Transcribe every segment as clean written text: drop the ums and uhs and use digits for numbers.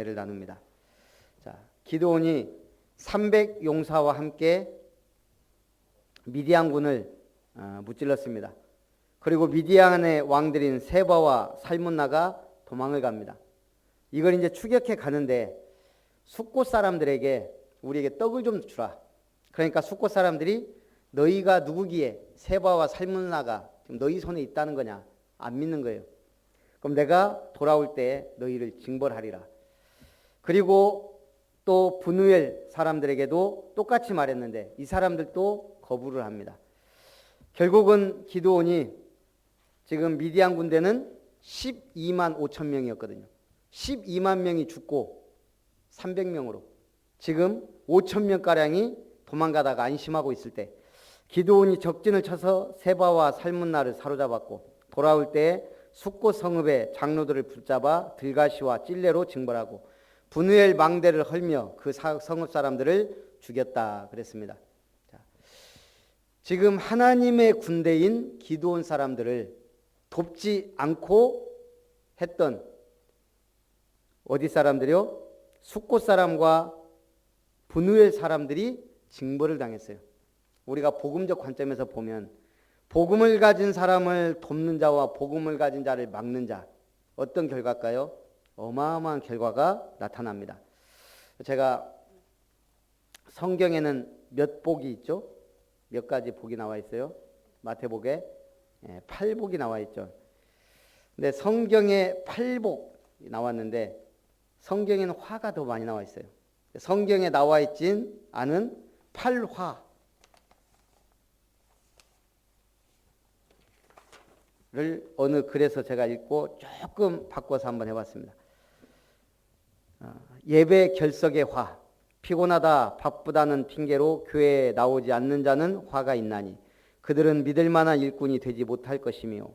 를 나눕니다. 자, 기드온이 300 용사와 함께 미디안군을 무찔렀습니다. 그리고 미디안의 왕들인 세바와 살문나가 도망을 갑니다. 이걸 이제 추격해 가는데 숫곳 사람들에게 우리에게 떡을 좀 주라. 그러니까 숫곳 사람들이 너희가 누구기에 세바와 살문나가 지금 너희 손에 있다는 거냐? 안 믿는 거예요. 그럼 내가 돌아올 때 너희를 징벌하리라. 그리고 또 브누엘 사람들에게도 똑같이 말했는데 이 사람들도 거부를 합니다. 결국은 기드온이 지금 미디안 군대는 12만 5천 명이었거든요. 12만 명이 죽고 300명으로 지금 5천 명가량이 도망가다가 안심하고 있을 때 기드온이 적진을 쳐서 세바와 살문나를 사로잡았고 돌아올 때 숫곳 성읍의 장로들을 붙잡아 들가시와 찔레로 징벌하고 브누엘 망대를 헐며 그 성읍 사람들을 죽였다 그랬습니다. 자, 지금 하나님의 군대인 기드온 사람들을 돕지 않고 했던 어디 사람들이요? 숫곳 사람과 브누엘 사람들이 징벌을 당했어요. 우리가 복음적 관점에서 보면 복음을 가진 사람을 돕는 자와 복음을 가진 자를 막는 자 어떤 결과일까요? 어마어마한 결과가 나타납니다. 제가 성경에는 몇 복이 있죠? 몇 가지 복이 나와 있어요? 마태복에 8복이 나와 있죠. 근데 성경에 8복 나왔는데 성경에는 화가 더 많이 나와 있어요. 성경에 나와 있진 않은 8화 를 어느 글에서 제가 읽고 조금 바꿔서 한번 해봤습니다. 예배 결석의 화, 피곤하다 바쁘다는 핑계로 교회에 나오지 않는 자는 화가 있나니 그들은 믿을 만한 일꾼이 되지 못할 것이며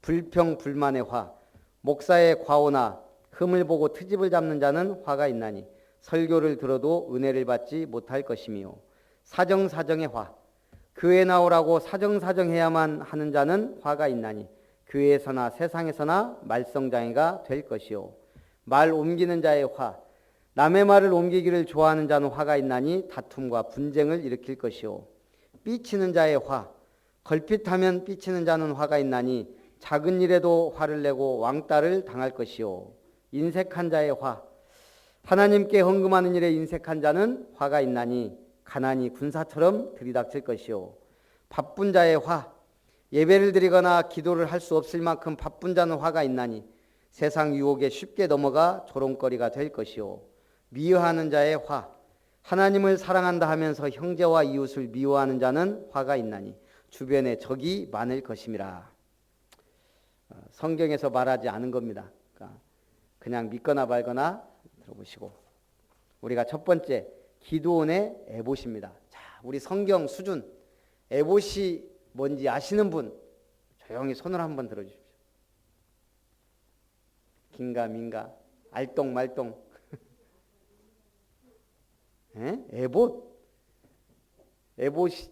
불평 불만의 화, 목사의 과오나 흠을 보고 트집을 잡는 자는 화가 있나니 설교를 들어도 은혜를 받지 못할 것이며 사정사정의 화, 교회에 나오라고 사정사정해야만 하는 자는 화가 있나니 교회에서나 세상에서나 말썽장애가 될 것이요 말 옮기는 자의 화, 남의 말을 옮기기를 좋아하는 자는 화가 있나니 다툼과 분쟁을 일으킬 것이요 삐치는 자의 화, 걸핏하면 삐치는 자는 화가 있나니 작은 일에도 화를 내고 왕따를 당할 것이요 인색한 자의 화, 하나님께 헌금하는 일에 인색한 자는 화가 있나니 가난이 군사처럼 들이닥칠 것이요 바쁜 자의 화, 예배를 드리거나 기도를 할 수 없을 만큼 바쁜 자는 화가 있나니 세상 유혹에 쉽게 넘어가 조롱거리가 될 것이요 미워하는 자의 화, 하나님을 사랑한다 하면서 형제와 이웃을 미워하는 자는 화가 있나니 주변에 적이 많을 것임이라. 성경에서 말하지 않은 겁니다. 그냥 믿거나 말거나 들어보시고 우리가 첫 번째 기드온의 에봇입니다. 자, 우리 성경 수준 에봇이 뭔지 아시는 분 조용히 손을 한번 들어주십시오. 긴가 민가 알똥 말똥 에봇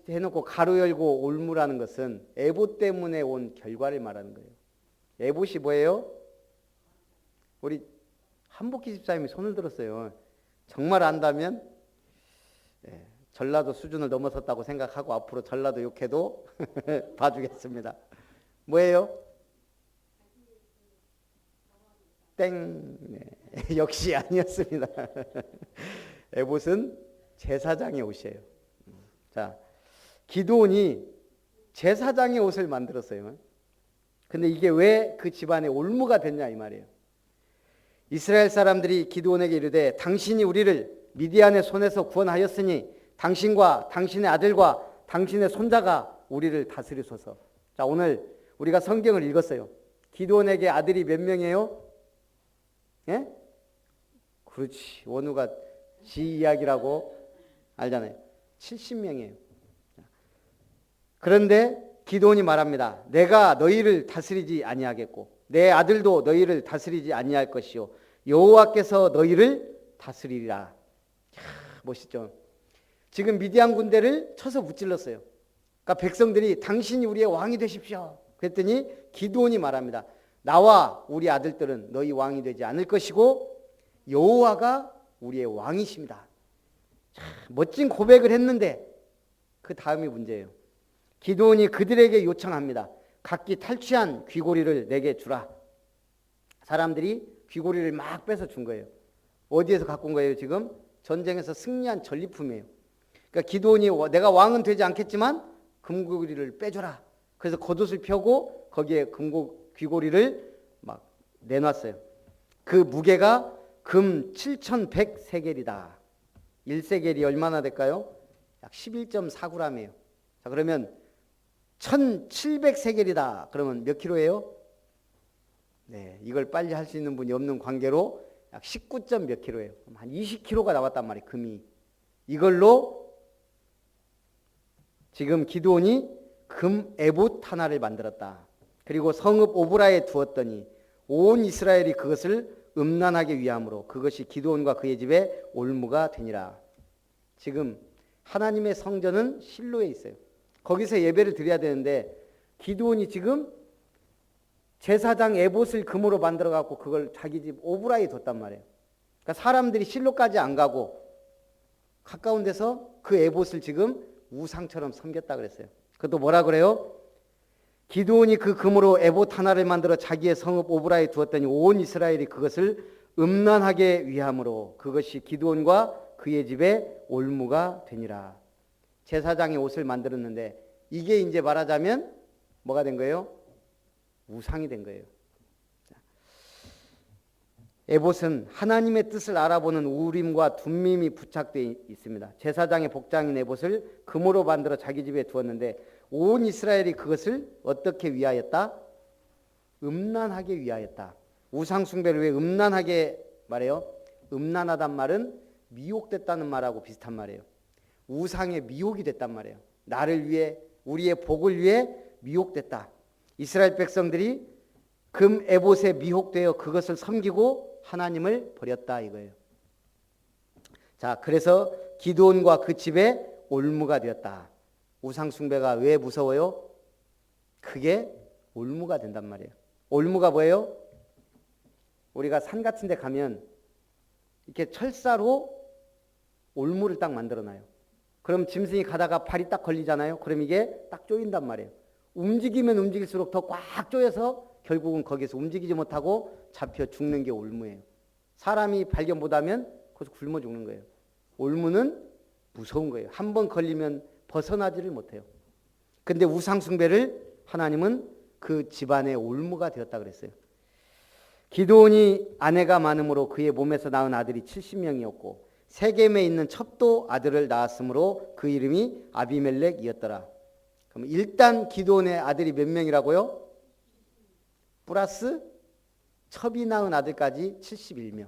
해놓고 가로 열고 올무라는 것은 에봇 때문에 온 결과를 말하는 거예요. 에봇이 뭐예요? 우리 한복희 집사님이 손을 들었어요. 정말 안다면 전라도 수준을 넘어섰다고 생각하고 앞으로 전라도 욕해도 봐주겠습니다. 뭐예요? 땡. 네. 역시 아니었습니다. 에봇은 제사장의 옷이에요. 자, 기드온이 제사장의 옷을 만들었어요. 근데 이게 왜 그 집안의 올무가 됐냐 이 말이에요. 이스라엘 사람들이 기드온에게 이르되 당신이 우리를 미디안의 손에서 구원하였으니 당신과 당신의 아들과 당신의 손자가 우리를 다스리소서. 자, 오늘 우리가 성경을 읽었어요. 기드온에게 아들이 몇 명이에요? 예? 그렇지. 원우가 지 이야기라고 알잖아요. 70명이에요. 그런데 기드온이 말합니다. 내가 너희를 다스리지 아니하겠고 내 아들도 너희를 다스리지 아니할 것이요 여호와께서 너희를 다스리리라. 멋있죠? 지금 미디안 군대를 쳐서 무찔렀어요. 그러니까 백성들이 당신이 우리의 왕이 되십시오. 그랬더니 기드온이 말합니다. 나와 우리 아들들은 너희 왕이 되지 않을 것이고 여호와가 우리의 왕이십니다. 참 멋진 고백을 했는데 그 다음이 문제예요. 기드온이 그들에게 요청합니다. 각기 탈취한 귀고리를 내게 주라. 사람들이 귀고리를 막 뺏어 준 거예요. 어디에서 갖고 온 거예요? 지금 전쟁에서 승리한 전리품이에요. 그러니까 기드온이 내가 왕은 되지 않겠지만 금고리를 빼줘라. 그래서 겉옷을 펴고 거기에 귀고리를 막 내놨어요. 그 무게가 금 7,100세겔이다. 1세겔이 얼마나 될까요? 약 11.4g이에요. 자, 그러면 1,700세겔이다. 그러면 몇 킬로예요? 네, 이걸 빨리 할 수 있는 분이 없는 관계로 약 19점 몇 킬로예요. 한 20킬로가 나왔단 말이에요. 금이. 이걸로 지금 기드온이 금 에봇 하나를 만들었다. 그리고 성읍 오브라에 두었더니 온 이스라엘이 그것을 음란하게 위함으로 그것이 기드온과 그의 집에 올무가 되니라. 지금 하나님의 성전은 실로에 있어요. 거기서 예배를 드려야 되는데 기드온이 지금 제사장 에봇을 금으로 만들어 갖고 그걸 자기 집 오브라에 뒀단 말이에요. 그러니까 사람들이 실로까지 안 가고 가까운 데서 그 에봇을 지금 우상처럼 섬겼다 그랬어요. 그것도 뭐라 그래요? 기드온이 그 금으로 에봇 하나를 만들어 자기의 성읍 오브라에 두었더니 온 이스라엘이 그것을 음란하게 위함으로 그것이 기드온과 그의 집에 올무가 되니라. 제사장의 옷을 만들었는데 이게 이제 말하자면 뭐가 된 거예요? 우상이 된 거예요. 에봇은 하나님의 뜻을 알아보는 우림과 둠밈이 부착되어 있습니다. 제사장의 복장인 에봇을 금으로 만들어 자기 집에 두었는데 온 이스라엘이 그것을 어떻게 위하였다? 음란하게 위하였다. 우상 숭배를 왜 음란하게 말해요? 음란하단 말은 미혹됐다는 말하고 비슷한 말이에요. 우상의 미혹이 됐단 말이에요. 나를 위해 우리의 복을 위해 미혹됐다. 이스라엘 백성들이 금 에봇에 미혹되어 그것을 섬기고 하나님을 버렸다 이거예요. 자, 그래서 기드온과 그 집에 올무가 되었다. 우상 숭배가 왜 무서워요? 그게 올무가 된단 말이에요. 올무가 뭐예요? 우리가 산 같은 데 가면 이렇게 철사로 올무를 딱 만들어 놔요. 그럼 짐승이 가다가 발이 딱 걸리잖아요. 그럼 이게 딱 조인단 말이에요. 움직이면 움직일수록 더 꽉 조여서 결국은 거기서 움직이지 못하고 잡혀 죽는 게 올무예요. 사람이 발견 못하면 거기서 굶어 죽는 거예요. 올무는 무서운 거예요. 한 번 걸리면 벗어나지를 못해요. 근데 우상 숭배를 하나님은 그 집안의 올무가 되었다 그랬어요. 기드온이 아내가 많음으로 그의 몸에서 낳은 아들이 70명이었고 세겜에 있는 첩도 아들을 낳았으므로 그 이름이 아비멜렉이었더라. 그럼 일단 기드온의 아들이 몇 명이라고요? 플러스 첩이 낳은 아들까지 71명.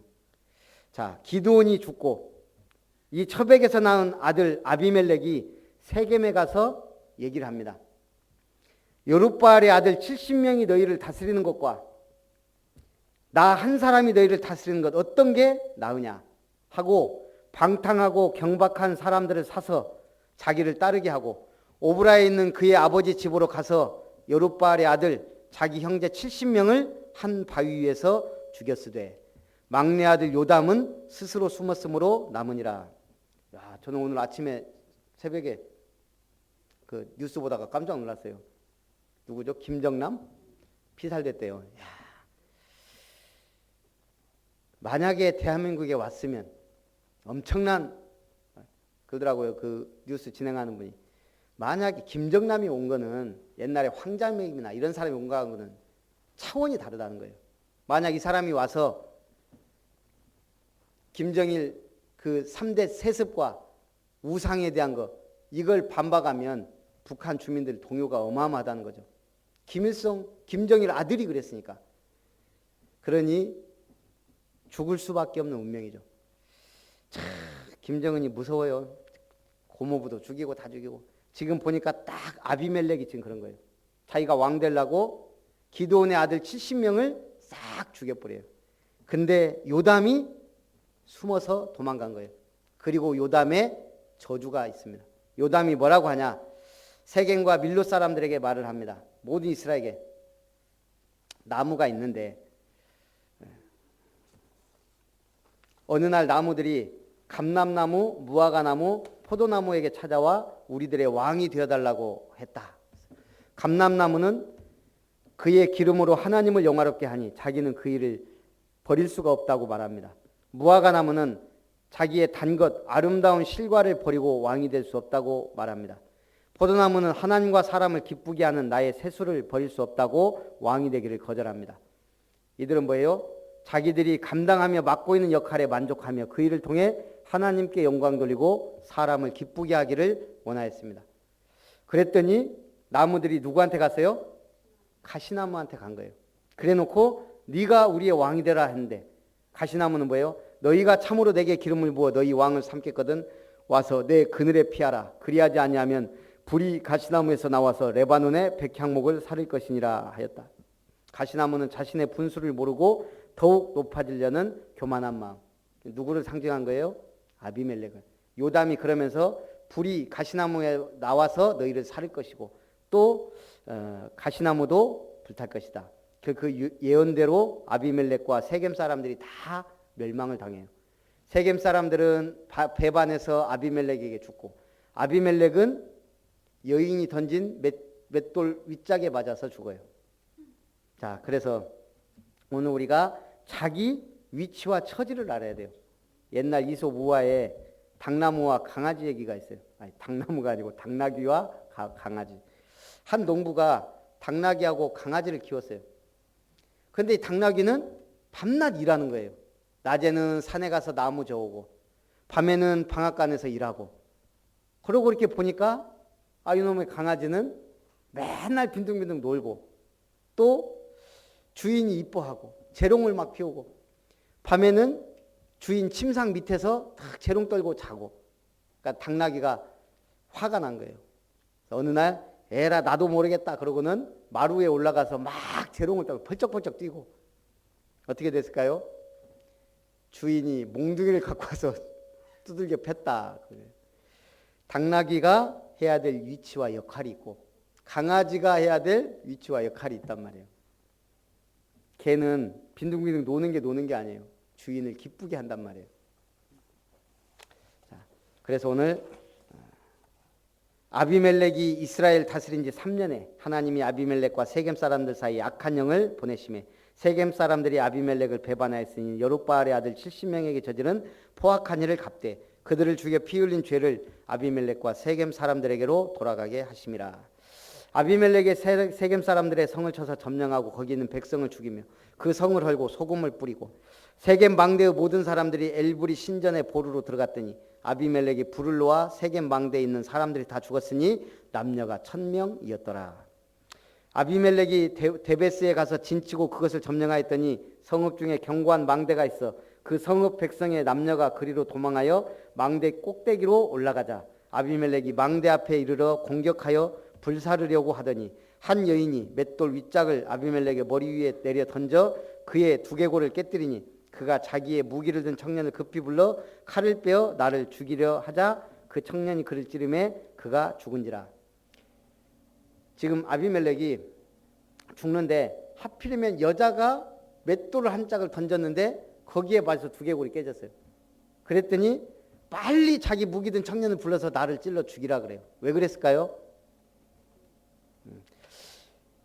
자, 기드온이 죽고 이 첩에게서 낳은 아들 아비멜렉이 세겜에 가서 얘기를 합니다. 여룻바알의 아들 70명이 너희를 다스리는 것과 나 한 사람이 너희를 다스리는 것 어떤 게 나으냐 하고 방탕하고 경박한 사람들을 사서 자기를 따르게 하고 오브라에 있는 그의 아버지 집으로 가서 여룻바알의 아들 자기 형제 70명을 한 바위 위에서 죽였으되 막내 아들 요담은 스스로 숨었으므로 남으니라. 야, 저는 오늘 아침에 새벽에 그 뉴스 보다가 깜짝 놀랐어요. 누구죠? 김정남? 피살됐대요. 야, 만약에 대한민국에 왔으면 엄청난 그러더라고요. 그 뉴스 진행하는 분이. 만약에 김정남이 온 거는 옛날에 황자맹이나 이런 사람이 온 거는 차원이 다르다는 거예요. 만약 이 사람이 와서 김정일 그 3대 세습과 우상에 대한 거 이걸 반박하면 북한 주민들 동요가 어마어마하다는 거죠. 김일성, 김정일 아들이 그랬으니까. 그러니 죽을 수밖에 없는 운명이죠. 참 김정은이 무서워요. 고모부도 죽이고 다 죽이고. 지금 보니까 딱 아비멜렉이 지금 그런 거예요. 자기가 왕 되려고 기드온의 아들 70명을 싹 죽여버려요. 근데 요담이 숨어서 도망간 거예요. 그리고 요담의 저주가 있습니다. 요담이 뭐라고 하냐? 세겜과 밀로 사람들에게 말을 합니다. 모든 이스라엘에게 나무가 있는데 어느 날 나무들이 감람나무, 무화과나무, 포도나무에게 찾아와 우리들의 왕이 되어달라고 했다. 감람나무는 그의 기름으로 하나님을 영화롭게 하니 자기는 그 일을 버릴 수가 없다고 말합니다. 무화과나무는 자기의 단 것, 아름다운 실과를 버리고 왕이 될 수 없다고 말합니다. 포도나무는 하나님과 사람을 기쁘게 하는 나의 세수를 버릴 수 없다고 왕이 되기를 거절합니다. 이들은 뭐예요? 자기들이 감당하며 맡고 있는 역할에 만족하며 그 일을 통해 하나님께 영광 돌리고 사람을 기쁘게 하기를 원하였습니다. 그랬더니 나무들이 누구한테 갔어요? 가시나무한테 간 거예요. 그래놓고 네가 우리의 왕이 되라 했는데 가시나무는 뭐예요? 너희가 참으로 내게 기름을 부어 너희 왕을 삼겠거든 와서 내 그늘에 피하라. 그리하지 아니하면 불이 가시나무에서 나와서 레바논의 백향목을 사를 것이니라 하였다. 가시나무는 자신의 분수를 모르고 더욱 높아지려는 교만한 마음. 누구를 상징한 거예요? 아비멜렉을. 요담이 그러면서 불이 가시나무에 나와서 너희를 살릴 것이고 또 가시나무도 불탈 것이다. 그 예언대로 아비멜렉과 세겜 사람들이 다 멸망을 당해요. 세겜 사람들은 배반해서 아비멜렉에게 죽고 아비멜렉은 여인이 던진 맷돌 윗짝에 맞아서 죽어요. 자, 그래서 오늘 우리가 자기 위치와 처지를 알아야 돼요. 옛날 이솝 우화에 닭나무와 강아지 얘기가 있어요. 아니, 닭나무가 아니고 당나귀와 강아지. 한 농부가 당나귀하고 강아지를 키웠어요. 그런데 이 당나귀는 밤낮 일하는 거예요. 낮에는 산에 가서 나무 저오고 밤에는 방앗간에서 일하고. 그러고 이렇게 보니까 이놈의 강아지는 맨날 빈둥빈둥 놀고 또 주인이 이뻐하고 재롱을 막 피우고 밤에는 주인 침상 밑에서 탁 재롱 떨고 자고. 그러니까 당나귀가 화가 난 거예요. 어느 날 에라 나도 모르겠다 그러고는 마루에 올라가서 막 재롱을 떨고 펄쩍펄쩍 뛰고 어떻게 됐을까요? 주인이 몽둥이를 갖고 와서 두들겨 팼다. 당나귀가 해야 될 위치와 역할이 있고 강아지가 해야 될 위치와 역할이 있단 말이에요. 개는 빈둥빈둥 노는 게 아니에요. 주인을 기쁘게 한단 말이에요. 자, 그래서 오늘 아비멜렉이 이스라엘 다스린 지 3년에 하나님이 아비멜렉과 세겜 사람들 사이에 악한 영을 보내심에 세겜 사람들이 아비멜렉을 배반하였으니 여룻바알의 아들 70명에게 저지른 포악한 일을 갚되 그들을 죽여 피 흘린 죄를 아비멜렉과 세겜 사람들에게로 돌아가게 하심이라. 아비멜렉의 세겜 사람들의 성을 쳐서 점령하고 거기 있는 백성을 죽이며 그 성을 헐고 소금을 뿌리고 세겜 망대의 모든 사람들이 엘브리 신전의 보루로 들어갔더니 아비멜렉이 불을 놓아 세겜 망대에 있는 사람들이 다 죽었으니 남녀가 1000명이었더라. 아비멜렉이 데베스에 가서 진치고 그것을 점령하였더니 성읍 중에 견고한 망대가 있어 그 성읍 백성의 남녀가 그리로 도망하여 망대 꼭대기로 올라가자 아비멜렉이 망대 앞에 이르러 공격하여 불사르려고 하더니 한 여인이 맷돌 윗짝을 아비멜렉의 머리 위에 내려 던져 그의 두개골을 깨뜨리니 그가 자기의 무기를 든 청년을 급히 불러 칼을 빼어 나를 죽이려 하자 그 청년이 그를 찌르매 그가 죽은지라. 지금 아비멜렉이 죽는데 하필이면 여자가 맷돌을 한 짝을 던졌는데 거기에 맞아서 두개골이 깨졌어요. 그랬더니 빨리 자기 무기 든 청년을 불러서 나를 찔러 죽이라 그래요. 왜 그랬을까요?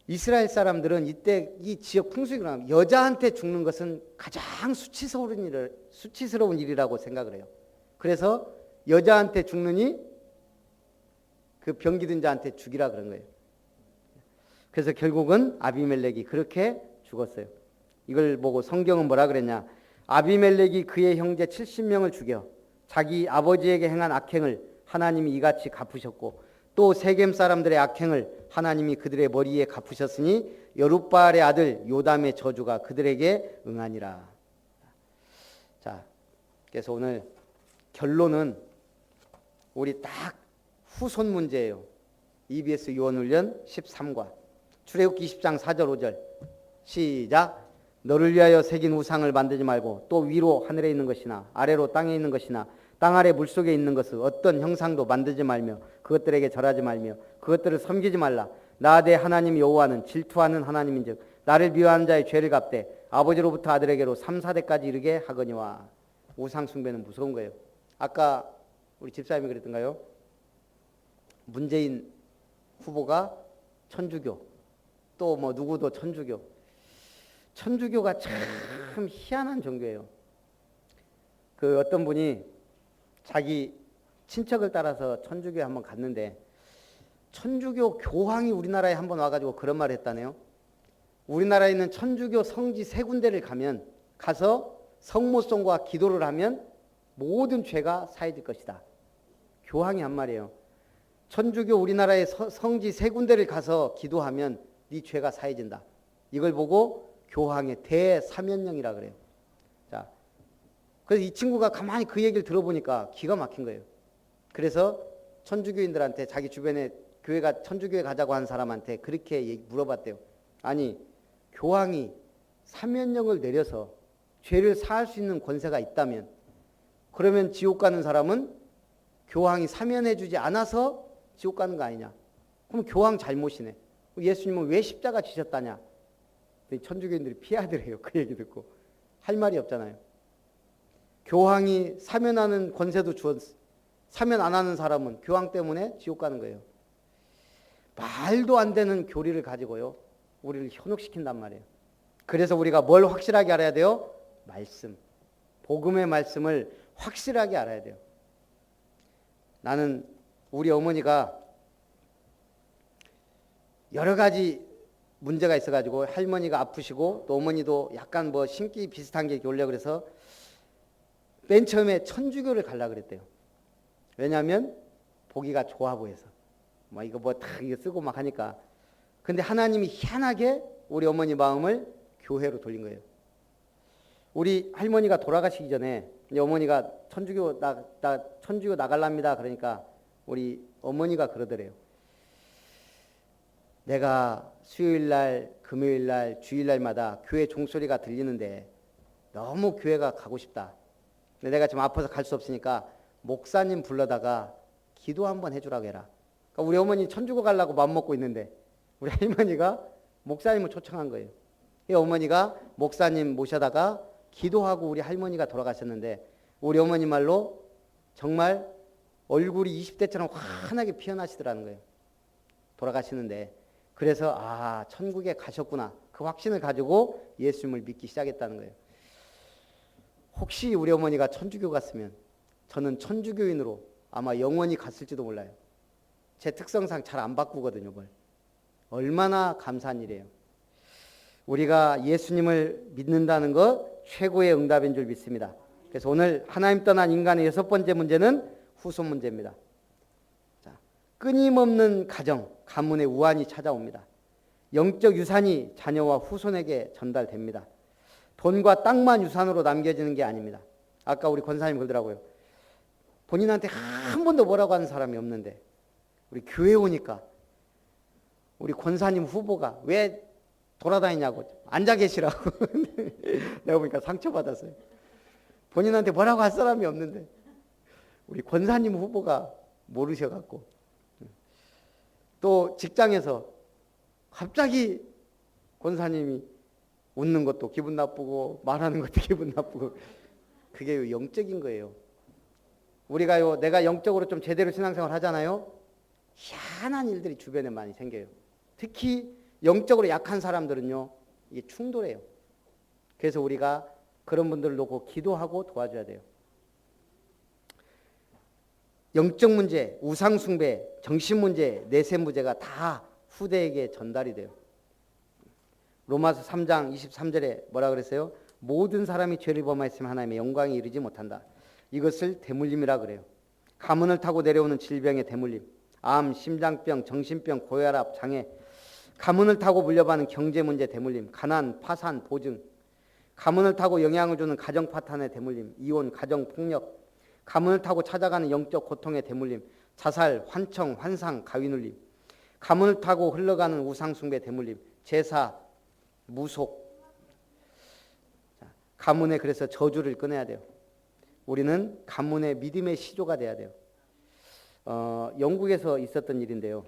이스라엘 사람들은 이때 이 지역 풍습이 그러면 여자한테 죽는 것은 가장 수치스러운 일이라고 생각을 해요. 그래서 여자한테 죽느니 그 병기든 자한테 죽이라 그런 거예요. 그래서 결국은 아비멜렉이 그렇게 죽었어요. 이걸 보고 성경은 뭐라 그랬냐? 아비멜렉이 그의 형제 70명을 죽여 자기 아버지에게 행한 악행을 하나님이 이같이 갚으셨고 또 세겜 사람들의 악행을 하나님이 그들의 머리에 갚으셨으니 여룻바알의 아들 요담의 저주가 그들에게 응하니라. 자, 그래서 오늘 결론은 우리 딱 후손 문제예요. EBS 유언훈련 13과 출애굽기 20장 4절 5절 시작. 너를 위하여 새긴 우상을 만들지 말고 또 위로 하늘에 있는 것이나 아래로 땅에 있는 것이나 땅 아래 물속에 있는 것을 어떤 형상도 만들지 말며 그것들에게 절하지 말며 그것들을 섬기지 말라. 나 내 하나님 여호와는 질투하는 하나님인즉 나를 미워하는 자의 죄를 갚되 아버지로부터 아들에게로 3, 4대까지 이르게 하거니와. 우상 숭배는 무서운 거예요. 아까 우리 집사님이 그랬던가요? 문재인 후보가 천주교, 또 뭐 누구도 천주교. 천주교가 참 희한한 종교예요. 그 어떤 분이 자기 친척을 따라서 천주교에 한번 갔는데 천주교 교황이 우리나라에 한번 와가지고 그런 말을 했다네요. 우리나라에 있는 천주교 성지 3군데를 가서 성모송과 기도를 하면 모든 죄가 사해질 것이다. 교황이 한 말이에요. 천주교 우리나라의 성지 3군데를 가서 기도하면 네 죄가 사해진다. 이걸 보고 교황의 대사면령이라 그래요. 자, 그래서 이 친구가 가만히 그 얘기를 들어보니까 기가 막힌 거예요. 그래서 천주교인들한테 자기 주변에 교회가 천주교에 가자고 한 사람한테 그렇게 물어봤대요. 아니, 교황이 사면령을 내려서 죄를 사할 수 있는 권세가 있다면 그러면 지옥 가는 사람은 교황이 사면해 주지 않아서 지옥 가는 거 아니냐? 그럼 교황 잘못이네. 예수님은 왜 십자가 지셨다냐? 천주교인들이 피하더래요. 그 얘기 듣고. 할 말이 없잖아요. 교황이 사면하는 권세도 주었어. 사면 안 하는 사람은 교황 때문에 지옥 가는 거예요. 말도 안 되는 교리를 가지고요. 우리를 현혹시킨단 말이에요. 그래서 우리가 뭘 확실하게 알아야 돼요? 말씀. 복음의 말씀을 확실하게 알아야 돼요. 나는 우리 어머니가 여러 가지 문제가 있어가지고 할머니가 아프시고 또 어머니도 약간 뭐 신기 비슷한 게 오려고 그래서 맨 처음에 천주교를 가려고 그랬대요. 왜냐하면 보기가 좋아 보여서. 뭐 이거 뭐 다 이거 쓰고 막 하니까. 근데 하나님이 희한하게 우리 어머니 마음을 교회로 돌린 거예요. 우리 할머니가 돌아가시기 전에 어머니가 천주교 나갈랍니다. 그러니까 우리 어머니가 그러더래요. 내가 수요일날, 금요일날, 주일날마다 교회 종소리가 들리는데 너무 교회가 가고 싶다. 근데 내가 지금 아파서 갈 수 없으니까 목사님 불러다가 기도 한번 해주라고 해라. 그러니까 우리 어머니 천주교 가려고 마음먹고 있는데 우리 할머니가 목사님을 초청한 거예요. 어머니가 목사님 모셔다가 기도하고 우리 할머니가 돌아가셨는데 우리 어머니 말로 정말 얼굴이 20대처럼 환하게 피어나시더라는 거예요. 돌아가시는데 그래서 천국에 가셨구나. 그 확신을 가지고 예수님을 믿기 시작했다는 거예요. 혹시 우리 어머니가 천주교 갔으면 저는 천주교인으로 아마 영원히 갔을지도 몰라요. 제 특성상 잘 안 바꾸거든요. 뭘. 얼마나 감사한 일이에요. 우리가 예수님을 믿는다는 것 최고의 응답인 줄 믿습니다. 그래서 오늘 하나님 떠난 인간의 6번째 문제는 후손 문제입니다. 자, 끊임없는 가정, 가문의 우환이 찾아옵니다. 영적 유산이 자녀와 후손에게 전달됩니다. 돈과 땅만 유산으로 남겨지는 게 아닙니다. 아까 우리 권사님 그러더라고요. 본인한테 한 번도 뭐라고 하는 사람이 없는데 우리 교회 오니까 우리 권사님 후보가 왜 돌아다니냐고 앉아 계시라고 내가 보니까 상처받았어요. 본인한테 뭐라고 할 사람이 없는데 우리 권사님 후보가 모르셔갖고 또 직장에서 갑자기 권사님이 웃는 것도 기분 나쁘고 말하는 것도 기분 나쁘고 그게 영적인 거예요. 우리가요 내가 영적으로 좀 제대로 신앙생활 하잖아요. 희한한 일들이 주변에 많이 생겨요. 특히 영적으로 약한 사람들은요 이게 충돌해요. 그래서 우리가 그런 분들을 놓고 기도하고 도와줘야 돼요. 영적 문제, 우상 숭배, 정신 문제, 내세 문제가 다 후대에게 전달이 돼요. 로마서 3장 23절에 뭐라 그랬어요? 모든 사람이 죄를 범하였으면 하나님의 영광에 이르지 못한다. 이것을 대물림이라 그래요. 가문을 타고 내려오는 질병의 대물림, 암, 심장병, 정신병, 고혈압, 장애, 가문을 타고 물려받는 경제 문제 대물림, 가난, 파산, 보증, 가문을 타고 영향을 주는 가정 파탄의 대물림, 이혼, 가정 폭력, 가문을 타고 찾아가는 영적 고통의 대물림, 자살, 환청, 환상, 가위눌림, 가문을 타고 흘러가는 우상숭배 대물림, 제사, 무속. 가문에 그래서 저주를 끊어야 돼요. 우리는 가문의 믿음의 시조가 돼야 돼요. 영국에서 있었던 일인데요.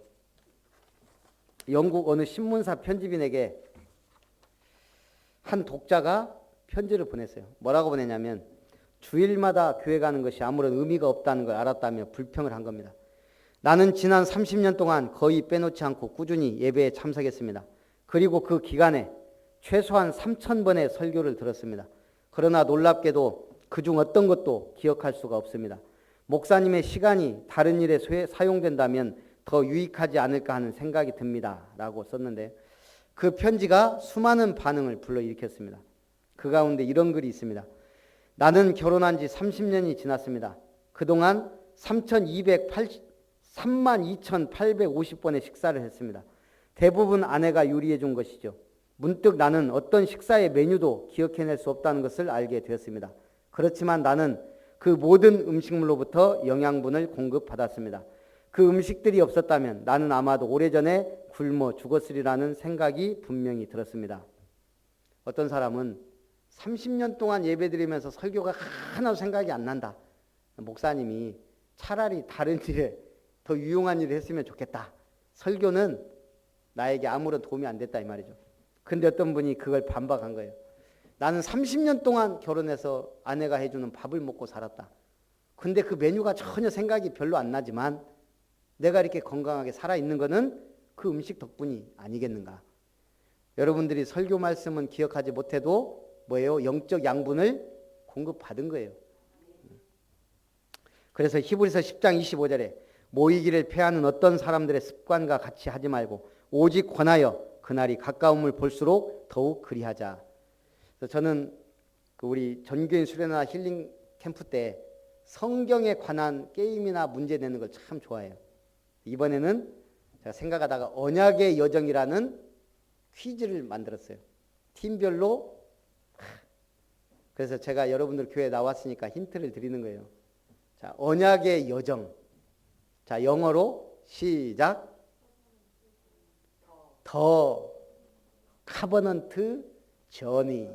영국 어느 신문사 편집인에게 한 독자가 편지를 보냈어요. 뭐라고 보냈냐면 주일마다 교회 가는 것이 아무런 의미가 없다는 걸 알았다며 불평을 한 겁니다. 나는 지난 30년 동안 거의 빼놓지 않고 꾸준히 예배에 참석했습니다. 그리고 그 기간에 최소한 3,000번의 설교를 들었습니다. 그러나 놀랍게도 그중 어떤 것도 기억할 수가 없습니다. 목사님의 시간이 다른 일에 사용된다면 더 유익하지 않을까 하는 생각이 듭니다. 라고 썼는데 그 편지가 수많은 반응을 불러일으켰습니다. 그 가운데 이런 글이 있습니다. 나는 결혼한 지 30년이 지났습니다. 그동안 32,850번의 식사를 했습니다. 대부분 아내가 요리해 준 것이죠. 문득 나는 어떤 식사의 메뉴도 기억해낼 수 없다는 것을 알게 되었습니다. 그렇지만 나는 그 모든 음식물로부터 영양분을 공급받았습니다. 그 음식들이 없었다면 나는 아마도 오래전에 굶어 죽었으리라는 생각이 분명히 들었습니다. 어떤 사람은 30년 동안 예배드리면서 설교가 하나도 생각이 안 난다. 목사님이 차라리 다른 일에 더 유용한 일을 했으면 좋겠다. 설교는 나에게 아무런 도움이 안 됐다 이 말이죠. 근데 어떤 분이 그걸 반박한 거예요. 나는 30년 동안 결혼해서 아내가 해주는 밥을 먹고 살았다. 근데 그 메뉴가 전혀 생각이 별로 안 나지만 내가 이렇게 건강하게 살아있는 거는 그 음식 덕분이 아니겠는가. 여러분들이 설교 말씀은 기억하지 못해도 뭐예요? 영적 양분을 공급받은 거예요. 그래서 히브리서 10장 25절에 모이기를 패하는 어떤 사람들의 습관과 같이 하지 말고 오직 권하여 그날이 가까움을 볼수록 더욱 그리하자. 그래서 저는 우리 전교인 수련회나 힐링 캠프 때 성경에 관한 게임이나 문제 내는 걸 참 좋아해요. 이번에는 제가 생각하다가 언약의 여정이라는 퀴즈를 만들었어요. 팀별로. 그래서 제가 여러분들 교회에 나왔으니까 힌트를 드리는 거예요. 자, 언약의 여정. 자, 영어로 시작. 더 카버넌트 저니.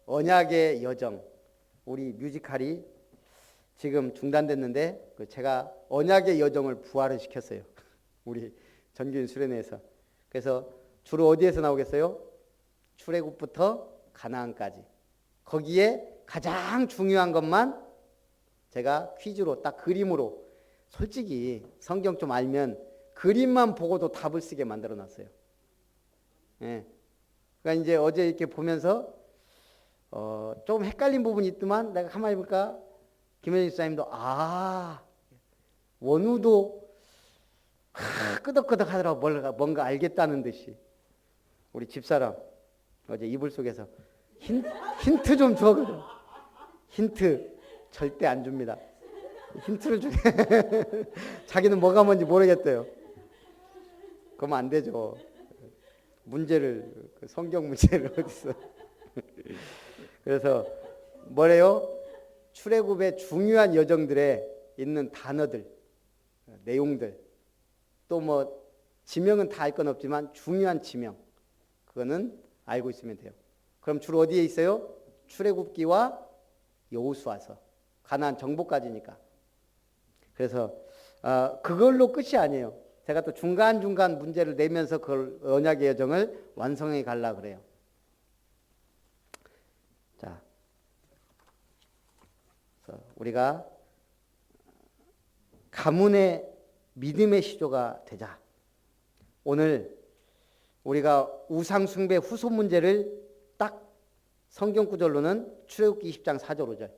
언약의 여정. 우리 뮤지컬이 지금 중단됐는데 제가 언약의 여정을 부활을 시켰어요. 우리 전교인 수련회에서. 그래서 주로 어디에서 나오겠어요? 출애굽부터 가나안까지. 거기에 가장 중요한 것만 제가 퀴즈로 딱 그림으로, 솔직히 성경 좀 알면 그림만 보고도 답을 쓰게 만들어 놨어요. 예. 그러니까 이제 어제 이렇게 보면서 좀 헷갈린 부분이 있지만 내가 가만히 보니까 김현희 집사님도 원우도 끄덕끄덕 하더라고. 뭔가 알겠다는 듯이. 우리 집사람 어제 이불 속에서 힌트 좀 주거든. 힌트 절대 안 줍니다. 힌트를 주게. 자기는 뭐가 뭔지 모르겠대요. 그러면 안 되죠. 문제를, 성경 문제를 어디서. 그래서 뭐래요? 출애굽의 중요한 여정들에 있는 단어들, 내용들, 또 뭐 지명은 다 알 건 없지만 중요한 지명, 그거는 알고 있으면 돼요. 그럼 주로 어디에 있어요? 출애굽기와 여호수아서, 가나안 정복까지니까. 그래서 그걸로 끝이 아니에요. 제가 또 중간중간 문제를 내면서 그걸 언약의 여정을 완성해 가려고 그래요. 자, 그래서 우리가 가문의 믿음의 시조가 되자. 오늘 우리가 우상 숭배 후손 문제를 딱 성경 구절로는 출애굽기 20장 4절 5절.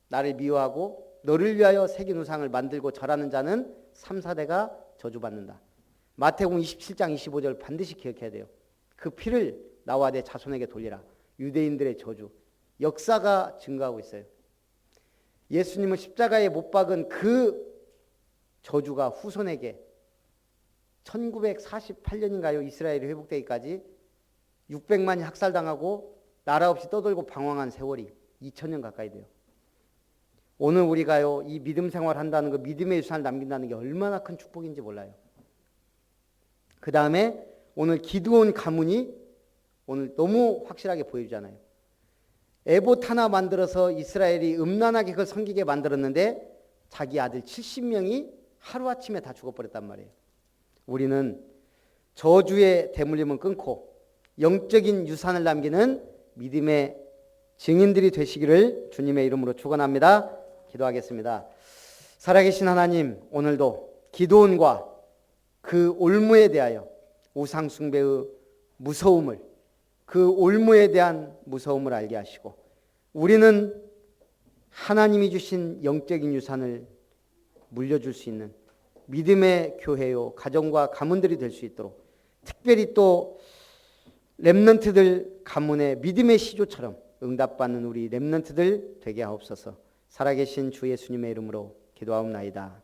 나를 미워하고 너를 위하여 새긴 우상을 만들고 절하는 자는 3, 4대가 저주받는다. 마태복음 27장 25절 반드시 기억해야 돼요. 그 피를 나와 내 자손에게 돌리라. 유대인들의 저주. 역사가 증거하고 있어요. 예수님은 십자가에 못 박은 그 저주가 후손에게 1948년인가요? 이스라엘이 회복되기까지 600만이 학살당하고 나라 없이 떠돌고 방황한 세월이 2000년 가까이 돼요. 오늘 우리가요, 이 믿음 생활 한다는 거, 믿음의 유산을 남긴다는 게 얼마나 큰 축복인지 몰라요. 그 다음에 오늘 기드온 가문이 오늘 너무 확실하게 보여주잖아요. 에봇 하나 만들어서 이스라엘이 음란하게 그걸 섬기게 만들었는데 자기 아들 70명이 하루아침에 다 죽어버렸단 말이에요. 우리는 저주의 대물림은 끊고 영적인 유산을 남기는 믿음의 증인들이 되시기를 주님의 이름으로 축원합니다. 기도하겠습니다. 살아계신 하나님, 오늘도 기드온과 그 올무에 대하여 우상 숭배의 무서움을, 그 올무에 대한 무서움을 알게 하시고, 우리는 하나님이 주신 영적인 유산을 물려줄 수 있는 믿음의 교회요 가정과 가문들이 될 수 있도록, 특별히 또 렘넌트들 가문의 믿음의 시조처럼 응답받는 우리 렘넌트들 되게 하옵소서. 살아계신 주 예수님의 이름으로 기도하옵나이다.